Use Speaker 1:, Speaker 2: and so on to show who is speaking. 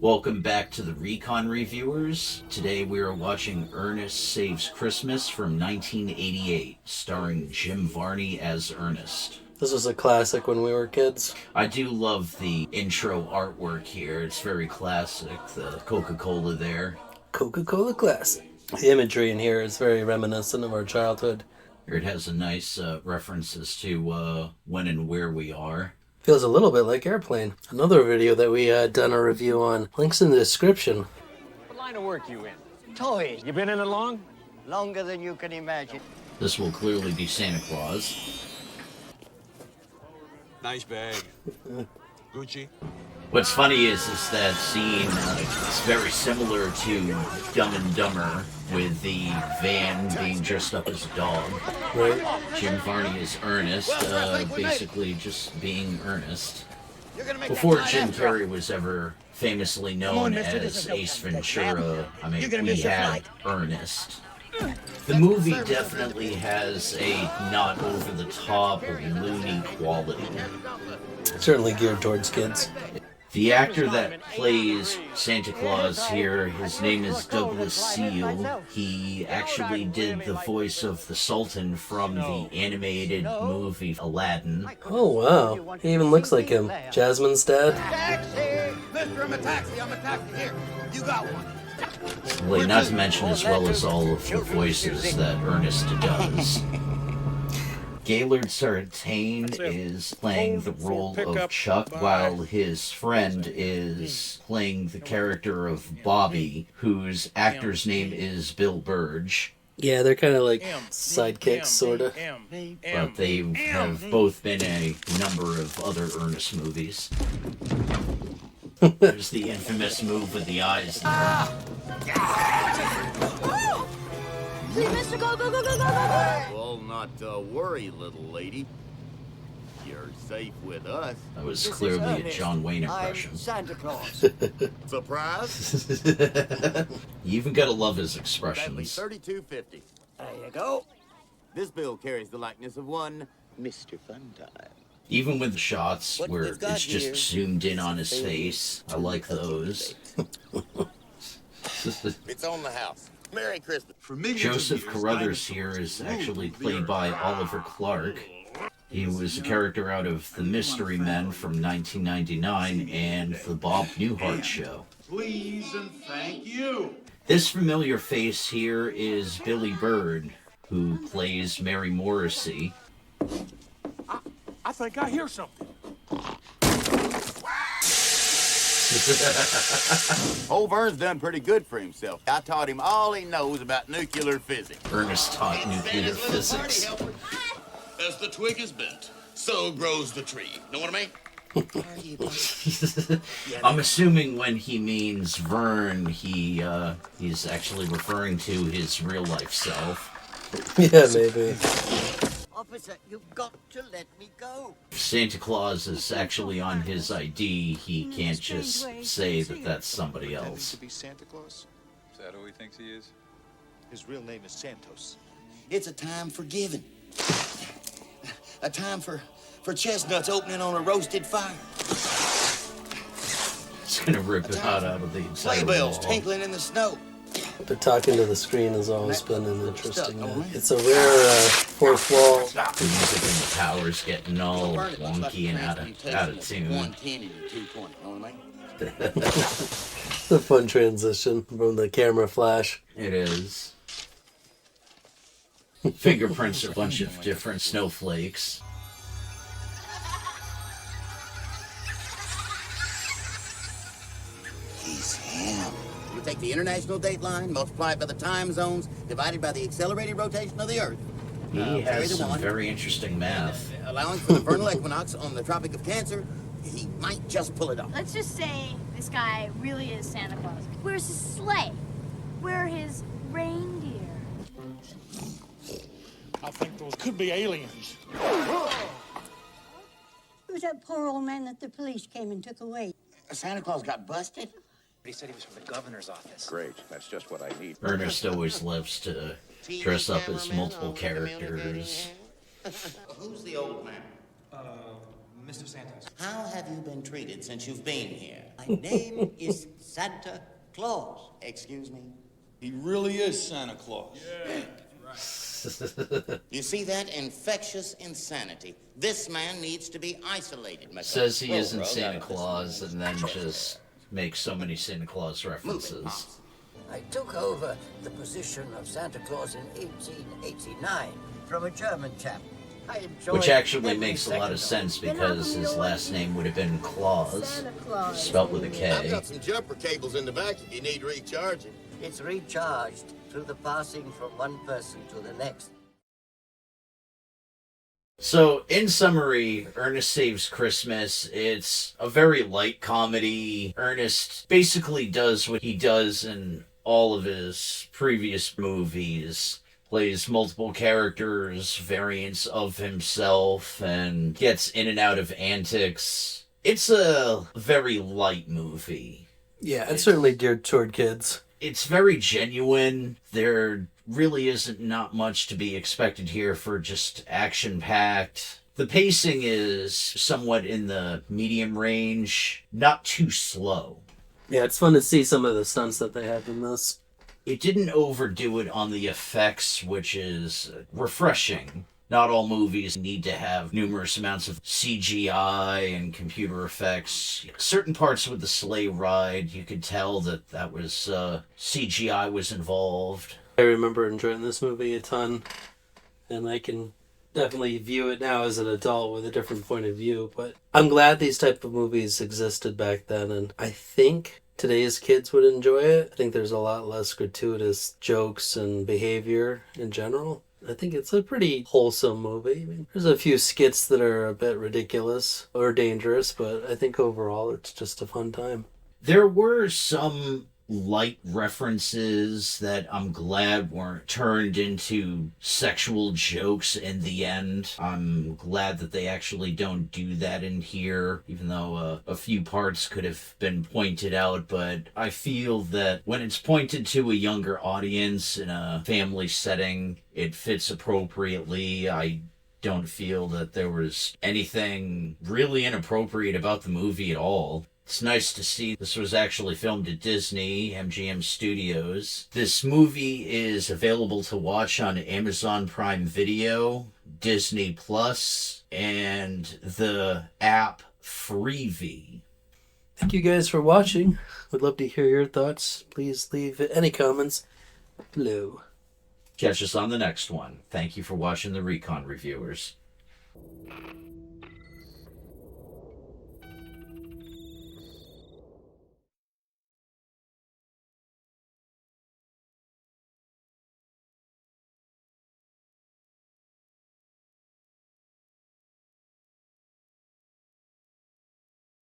Speaker 1: Welcome back to the Recon Reviewers. Today we are watching Ernest Saves Christmas from 1988, starring Jim Varney as Ernest.
Speaker 2: This was a classic when we were kids.
Speaker 1: I do love the intro artwork here. It's very classic. The Coca-Cola there.
Speaker 2: Coca-Cola classic. The imagery in here is very reminiscent of our childhood.
Speaker 1: It has a nice references to when and where we are.
Speaker 2: Feels a little bit like Airplane. Another video that we had done a review on. Links in the description.
Speaker 3: What line of work you in? Toys. You been in it long?
Speaker 4: Longer than you can imagine.
Speaker 1: This will clearly be Santa Claus.
Speaker 5: Nice bag. Gucci.
Speaker 1: What's funny is that scene is very similar to Dumb and Dumber, with the van being dressed up as a dog.
Speaker 2: Right.
Speaker 1: Jim Varney is Ernest, basically just being Ernest. Before Jim Carrey was ever famously known as Ace Ventura, we had Ernest. The movie definitely has a not over-the-top or loony quality.
Speaker 2: Certainly geared towards kids.
Speaker 1: The actor that plays Santa Claus here, his name is Douglas Seal. He actually did the voice of the Sultan from the animated movie Aladdin.
Speaker 2: Oh wow, he even looks like him. Jasmine's dad.
Speaker 4: Taxi! Mister, I'm a taxi, here. You got one.
Speaker 1: Well, not to mention as well as all of the voices that Ernest does. Gaylord Sartain is playing the role of Chuck, while his friend is playing the character of Bobby, whose actor's name is Bill Burge.
Speaker 2: Yeah, they're kind of like sidekicks, sort of.
Speaker 1: But they have both been in a number of other Ernest movies. There's the infamous move with the eyes.
Speaker 6: Please, mister, go, go, go, go, go, go!
Speaker 7: Well, not to worry, little lady. You're safe with us.
Speaker 1: That was clearly a John Wayne impression.
Speaker 4: I'm Santa Claus.
Speaker 7: Surprise?
Speaker 1: You even gotta love his
Speaker 7: Sadly,
Speaker 1: expressions.
Speaker 7: $32.50.
Speaker 4: There you go.
Speaker 7: This bill carries the likeness of one Mr. Funtime.
Speaker 1: Even with the shots
Speaker 4: What
Speaker 1: where
Speaker 4: we've got
Speaker 1: it's just
Speaker 4: here
Speaker 1: zoomed in on his
Speaker 4: is a
Speaker 1: face, I like those.
Speaker 7: It's on the house. Merry Christmas.
Speaker 1: Joseph Carruthers here is actually played by Oliver Clark. He was a character out of The Mystery Men from 1999 and The Bob Newhart Show.
Speaker 8: Please and thank you.
Speaker 1: This familiar face here is Billy Bird, who plays Mary Morrissey.
Speaker 3: I think I hear something.
Speaker 7: Old Vern's done pretty good for himself. I taught him all he knows about nuclear physics.
Speaker 1: Ernest taught nuclear physics.
Speaker 8: As the twig is bent, so grows the tree. Know what I mean?
Speaker 1: I'm assuming when he means Vern, he's actually referring to his real life self.
Speaker 2: Yeah, maybe.
Speaker 4: Officer, you've got to let me go.
Speaker 1: If Santa Claus is actually on his ID, he can't just say that that's somebody else.
Speaker 5: To be Santa Claus? Is that who he thinks he is? His real name is Santos.
Speaker 4: It's a time for giving. A time for chestnuts opening on a roasted fire.
Speaker 1: It's gonna rip it out of the
Speaker 4: Sleigh
Speaker 1: entire
Speaker 4: bells
Speaker 1: wall.
Speaker 4: tinkling in the snow.
Speaker 2: But talking to the screen has always been an interesting... it's a rare fourth wall.
Speaker 1: The music and the power's getting all wonky and out of tune.
Speaker 4: 110 and 220. Know what I mean?
Speaker 2: It's a fun transition from the camera flash.
Speaker 1: It is. Fingerprints are a bunch of different snowflakes.
Speaker 4: He's him. You take the international date line, multiply it by the time zones, divided by the accelerated rotation of the Earth.
Speaker 1: He has some very interesting math.
Speaker 4: Allowing for the vernal equinox on the Tropic of Cancer, he might just pull it off.
Speaker 6: Let's just say this guy really is Santa Claus. Where's his sleigh? Where are his reindeer?
Speaker 3: I think those could be aliens.
Speaker 9: Who's that poor old man that the police came and took away?
Speaker 4: Santa Claus got busted?
Speaker 10: He said he was from the governor's office.
Speaker 5: Great, that's just what I need.
Speaker 1: Ernest always loves to dress up as multiple characters.
Speaker 4: Who's the old man?
Speaker 10: Mr. Santos.
Speaker 4: How have you been treated since you've been here?
Speaker 9: My name is Santa Claus.
Speaker 4: Excuse me?
Speaker 5: He really is Santa Claus.
Speaker 4: You see that infectious insanity? This man needs to be isolated.
Speaker 1: Says he isn't Santa Claus and then just makes so many Santa Claus
Speaker 4: Move it,
Speaker 1: references.
Speaker 4: Pops.
Speaker 11: I took over the position of Santa Claus in 1889 from a German chap. I enjoyed
Speaker 1: Which actually
Speaker 11: every
Speaker 1: makes a lot of
Speaker 11: second
Speaker 1: sense because his last name would have been Claus, spelt with a
Speaker 8: I've
Speaker 1: K.
Speaker 8: got some jumper cables in the back if you need recharging.
Speaker 11: It's recharged through the passing from one person to the next.
Speaker 1: So, in summary, Ernest Saves Christmas. It's a very light comedy. Ernest basically does what he does in all of his previous movies. Plays multiple characters, variants of himself, and gets in and out of antics. It's a very light movie.
Speaker 2: Yeah, it's certainly geared toward kids.
Speaker 1: It's very genuine. There really isn't not much to be expected here for just action-packed. The pacing is somewhat in the medium range, not too slow.
Speaker 2: Yeah, it's fun to see some of the stunts that they have in this.
Speaker 1: It didn't overdo it on the effects, which is refreshing. Not all movies need to have numerous amounts of CGI and computer effects. Certain parts with the sleigh ride, you could tell that was CGI was involved.
Speaker 2: I remember enjoying this movie a ton, and I can definitely view it now as an adult with a different point of view, but I'm glad these type of movies existed back then, and I think today's kids would enjoy it. I think there's a lot less gratuitous jokes and behavior in general. I think it's a pretty wholesome movie. I mean, there's a few skits that are a bit ridiculous or dangerous, but I think overall it's just a fun time.
Speaker 1: There were some light references that I'm glad weren't turned into sexual jokes in the end. I'm glad that they actually don't do that in here, even though a few parts could have been pointed out, but I feel that when it's pointed to a younger audience in a family setting, it fits appropriately. I don't feel that there was anything really inappropriate about the movie at all. It's nice to see this was actually filmed at Disney, MGM Studios. This movie is available to watch on Amazon Prime Video, Disney Plus, and the app Freevee.
Speaker 2: Thank you guys for watching. Would love to hear your thoughts. Please leave any comments below.
Speaker 1: Catch us on the next one. Thank you for watching the Recon Reviewers.